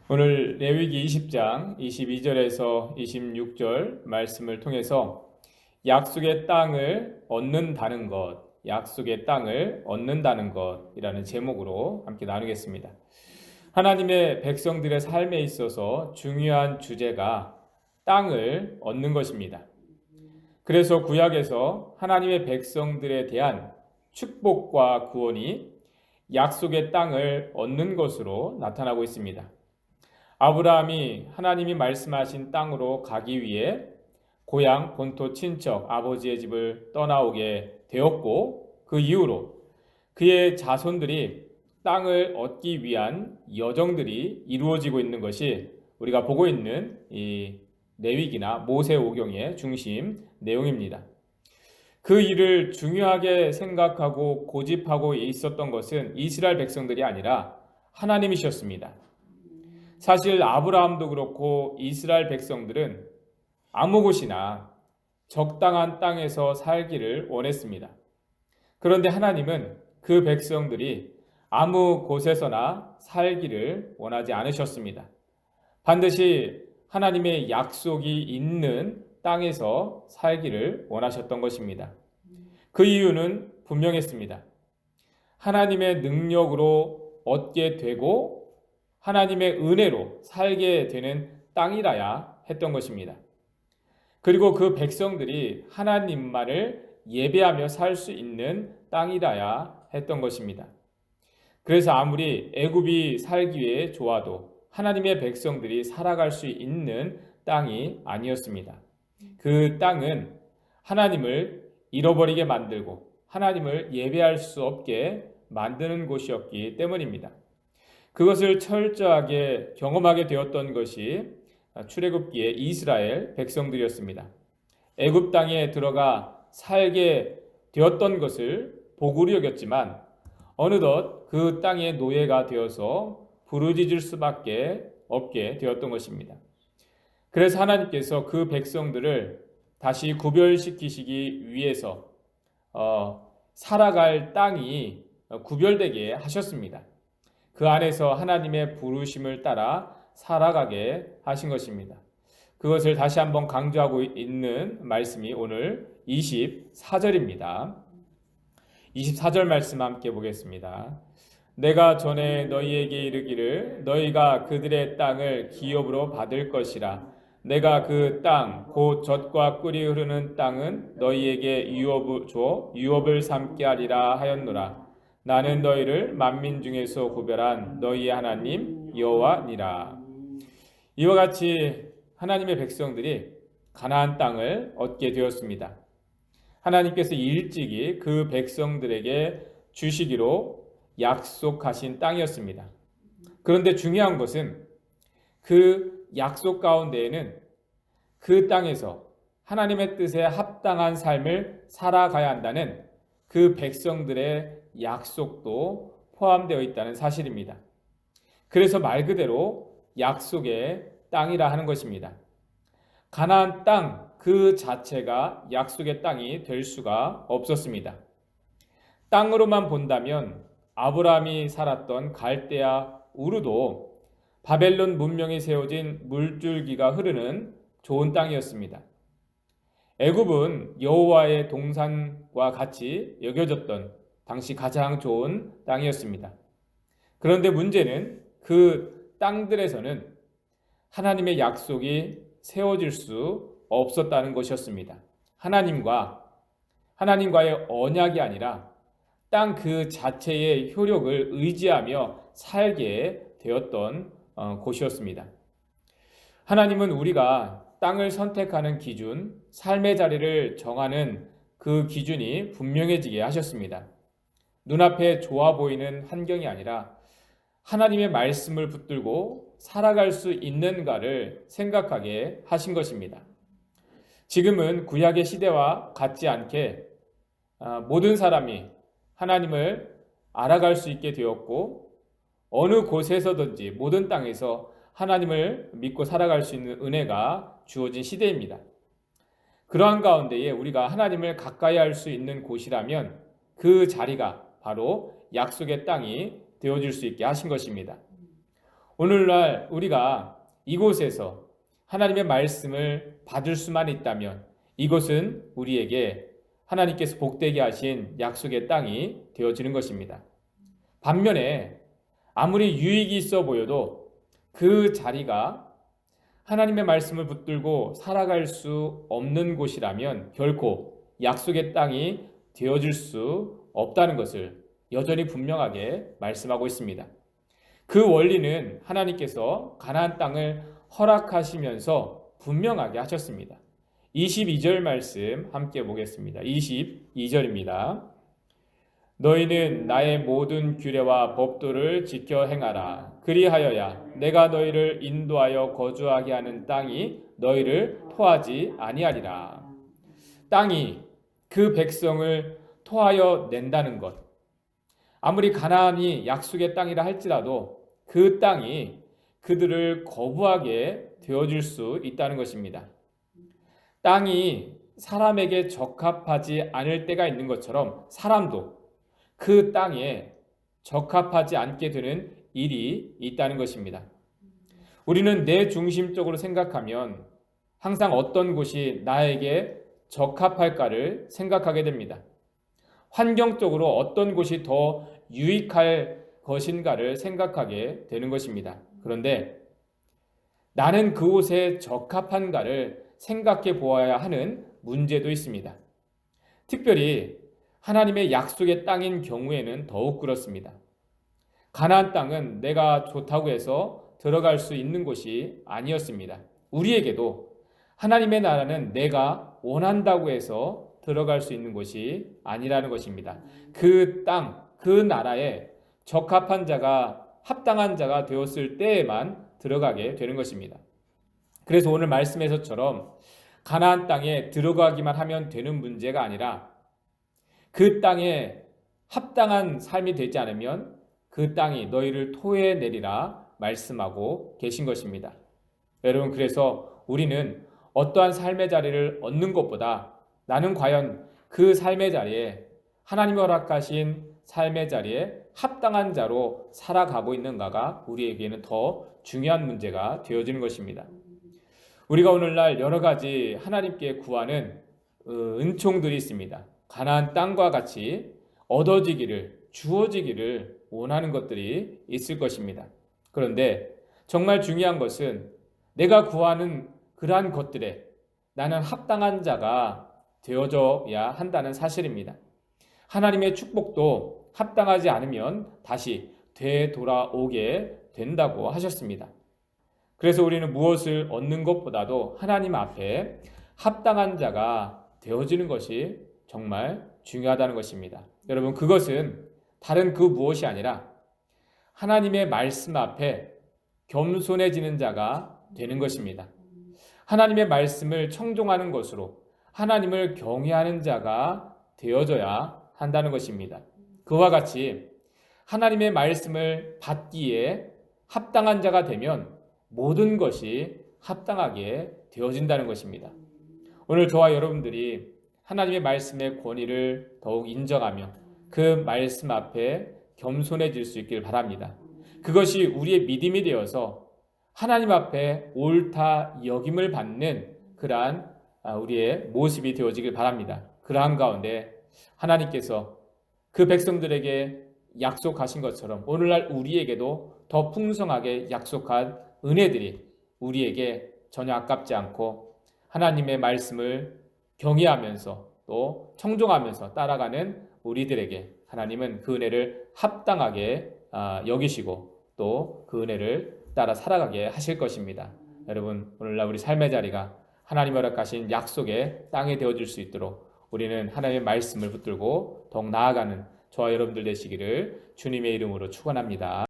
오늘 레위기 20장 22절에서 26절 말씀을 통해서 약속의 땅을 얻는다는 것, 약속의 땅을 얻는다는 것이라는 제목으로 함께 나누겠습니다. 하나님의 백성들의 삶에 있어서 중요한 주제가 땅을 얻는 것입니다. 그래서 구약에서 하나님의 백성들에 대한 축복과 구원이 약속의 땅을 얻는 것으로 나타나고 있습니다. 아브라함이 하나님이 말씀하신 땅으로 가기 위해 고향, 본토, 친척, 아버지의 집을 떠나오게 되었고, 그 이후로 그의 자손들이 땅을 얻기 위한 여정들이 이루어지고 있는 것이 우리가 보고 있는 이 레위기나 모세오경의 중심 내용입니다. 그 일을 중요하게 생각하고 고집하고 있었던 것은 이스라엘 백성들이 아니라 하나님이셨습니다. 사실 아브라함도 그렇고 이스라엘 백성들은 아무 곳이나 적당한 땅에서 살기를 원했습니다. 그런데 하나님은 그 백성들이 아무 곳에서나 살기를 원하지 않으셨습니다. 반드시 하나님의 약속이 있는 땅에서 살기를 원하셨던 것입니다. 그 이유는 분명했습니다. 하나님의 능력으로 얻게 되고 하나님의 은혜로 살게 되는 땅이라야 했던 것입니다. 그리고 그 백성들이 하나님만을 예배하며 살 수 있는 땅이라야 했던 것입니다. 그래서 아무리 애굽이 살기에 좋아도 하나님의 백성들이 살아갈 수 있는 땅이 아니었습니다. 그 땅은 하나님을 잃어버리게 만들고 하나님을 예배할 수 없게 만드는 곳이었기 때문입니다. 그것을 철저하게 경험하게 되었던 것이 출애굽기의 이스라엘 백성들이었습니다. 애굽 땅에 들어가 살게 되었던 것을 복으로 여겼지만 어느덧 그 땅의 노예가 되어서 부르짖을 수밖에 없게 되었던 것입니다. 그래서 하나님께서 그 백성들을 다시 구별시키시기 위해서 살아갈 땅이 구별되게 하셨습니다. 그 안에서 하나님의 부르심을 따라 살아가게 하신 것입니다. 그것을 다시 한번 강조하고 있는 말씀이 오늘 24절입니다. 24절 말씀 함께 보겠습니다. 내가 전에 너희에게 이르기를 너희가 그들의 땅을 기업으로 받을 것이라. 내가 그 땅 곧 젖과 꿀이 흐르는 땅은 너희에게 유업을 삼게 하리라 하였노라. 나는 너희를 만민 중에서 구별한 너희의 하나님 여호와니라. 이와 같이 하나님의 백성들이 가나안 땅을 얻게 되었습니다. 하나님께서 일찍이 그 백성들에게 주시기로 약속하신 땅이었습니다. 그런데 중요한 것은 그 약속 가운데에는 그 땅에서 하나님의 뜻에 합당한 삶을 살아가야 한다는 그 백성들의 약속도 포함되어 있다는 사실입니다. 그래서 말 그대로 약속의 땅이라 하는 것입니다. 가나안 땅 그 자체가 약속의 땅이 될 수가 없었습니다. 땅으로만 본다면 아브라함이 살았던 갈대아 우르도 바벨론 문명이 세워진 물줄기가 흐르는 좋은 땅이었습니다. 애굽은 여호와의 동산과 같이 여겨졌던 당시 가장 좋은 땅이었습니다. 그런데 문제는 그 땅들에서는 하나님의 약속이 세워질 수 없었다는 것이었습니다. 하나님과의 언약이 아니라 땅 그 자체의 효력을 의지하며 살게 되었던 곳이었습니다. 하나님은 우리가 땅을 선택하는 기준, 삶의 자리를 정하는 그 기준이 분명해지게 하셨습니다. 눈앞에 좋아 보이는 환경이 아니라 하나님의 말씀을 붙들고 살아갈 수 있는가를 생각하게 하신 것입니다. 지금은 구약의 시대와 같지 않게 모든 사람이 하나님을 알아갈 수 있게 되었고 어느 곳에서든지 모든 땅에서 하나님을 믿고 살아갈 수 있는 은혜가 주어진 시대입니다. 그러한 가운데에 우리가 하나님을 가까이 할 수 있는 곳이라면 그 자리가 바로 약속의 땅이 되어줄 수 있게 하신 것입니다. 오늘날 우리가 이곳에서 하나님의 말씀을 받을 수만 있다면 이곳은 우리에게 하나님께서 복되게 하신 약속의 땅이 되어지는 것입니다. 반면에 아무리 유익이 있어 보여도 그 자리가 하나님의 말씀을 붙들고 살아갈 수 없는 곳이라면 결코 약속의 땅이 되어질 수 없다는 것을 여전히 분명하게 말씀하고 있습니다. 그 원리는 하나님께서 가나안 땅을 허락하시면서 분명하게 하셨습니다. 22절 말씀 함께 보겠습니다. 22절입니다. 너희는 나의 모든 규례와 법도를 지켜 행하라. 그리하여야 내가 너희를 인도하여 거주하게 하는 땅이 너희를 토하지 아니하리라. 땅이 그 백성을 토하여 낸다는 것, 아무리 가나안이 약속의 땅이라 할지라도 그 땅이 그들을 거부하게 되어줄 수 있다는 것입니다. 땅이 사람에게 적합하지 않을 때가 있는 것처럼 사람도 그 땅에 적합하지 않게 되는 일이 있다는 것입니다. 우리는 내 중심적으로 생각하면 항상 어떤 곳이 나에게 적합할까를 생각하게 됩니다. 환경적으로 어떤 곳이 더 유익할 것인가를 생각하게 되는 것입니다. 그런데 나는 그곳에 적합한가를 생각해 보아야 하는 문제도 있습니다. 특별히 하나님의 약속의 땅인 경우에는 더욱 그렇습니다. 가나안 땅은 내가 좋다고 해서 들어갈 수 있는 곳이 아니었습니다. 우리에게도 하나님의 나라는 내가 원한다고 해서 들어갈 수 있는 곳이 아니라는 것입니다. 그 땅, 그 나라에 적합한 자가, 합당한 자가 되었을 때에만 들어가게 되는 것입니다. 그래서 오늘 말씀에서처럼 가나안 땅에 들어가기만 하면 되는 문제가 아니라 그 땅에 합당한 삶이 되지 않으면 그 땅이 너희를 토해내리라 말씀하고 계신 것입니다. 여러분, 그래서 우리는 어떠한 삶의 자리를 얻는 것보다 나는 과연 그 삶의 자리에 하나님이 허락하신 삶의 자리에 합당한 자로 살아가고 있는가가 우리에게는 더 중요한 문제가 되어지는 것입니다. 우리가 오늘날 여러 가지 하나님께 구하는 은총들이 있습니다. 가나안 땅과 같이 얻어지기를, 주어지기를 원하는 것들이 있을 것입니다. 그런데 정말 중요한 것은 내가 구하는 그러한 것들에 나는 합당한 자가 되어져야 한다는 사실입니다. 하나님의 축복도 합당하지 않으면 다시 되돌아오게 된다고 하셨습니다. 그래서 우리는 무엇을 얻는 것보다도 하나님 앞에 합당한 자가 되어지는 것이 정말 중요하다는 것입니다. 여러분, 그것은 다른 그 무엇이 아니라 하나님의 말씀 앞에 겸손해지는 자가 되는 것입니다. 하나님의 말씀을 청종하는 것으로 하나님을 경외하는 자가 되어져야 한다는 것입니다. 그와 같이 하나님의 말씀을 받기에 합당한 자가 되면 모든 것이 합당하게 되어진다는 것입니다. 오늘 저와 여러분들이 하나님의 말씀의 권위를 더욱 인정하며 그 말씀 앞에 겸손해질 수 있길 바랍니다. 그것이 우리의 믿음이 되어서 하나님 앞에 옳다 여김을 받는 그러한 우리의 모습이 되어지길 바랍니다. 그러한 가운데 하나님께서 그 백성들에게 약속하신 것처럼 오늘날 우리에게도 더 풍성하게 약속한 은혜들이 우리에게 전혀 아깝지 않고 하나님의 말씀을 경외하면서 또 청종하면서 따라가는 우리들에게 하나님은 그 은혜를 합당하게 여기시고 또 그 은혜를 따라 살아가게 하실 것입니다. 여러분, 오늘날 우리 삶의 자리가 하나님 허락하신 약속의 땅이 되어질 수 있도록 우리는 하나님의 말씀을 붙들고 더욱 나아가는 저와 여러분들 되시기를 주님의 이름으로 축원합니다.